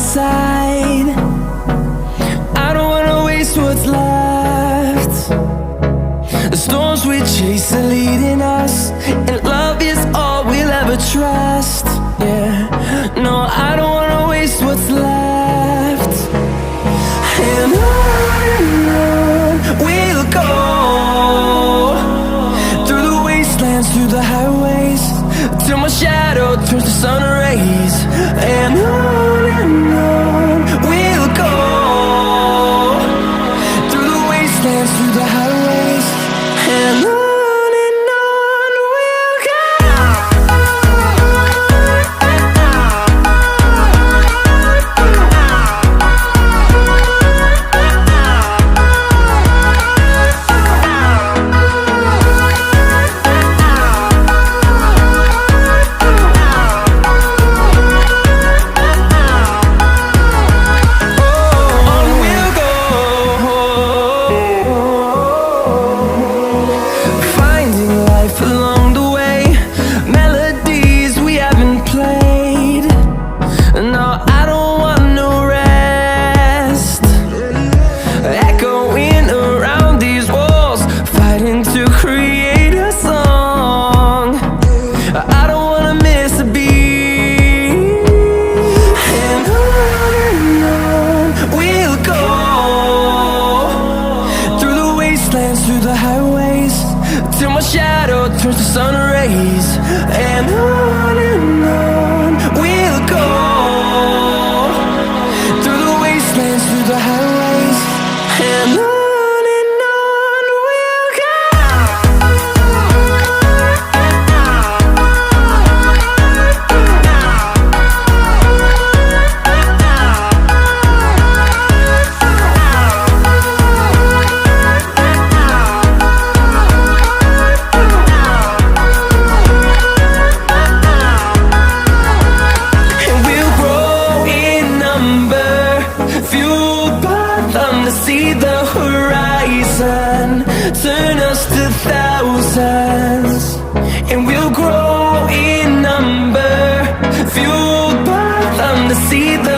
side. I don't wanna waste what's left. The storms we chase are leading us, and love is all we'll ever trust. Yeah, no, I don't wanna waste what's left. And on we'll go, through the wastelands, through the highways, till my shadow turns to sun rays. And on we'll go, through the wastelands, through the highways, and on we'll go. Through the highways, till my shadow turns to sun rays. And on we'll go, through the wastelands, through the highways, and on we'll go. To see the horizon turn us to thousands, and we'll grow in number, fueled by them to see the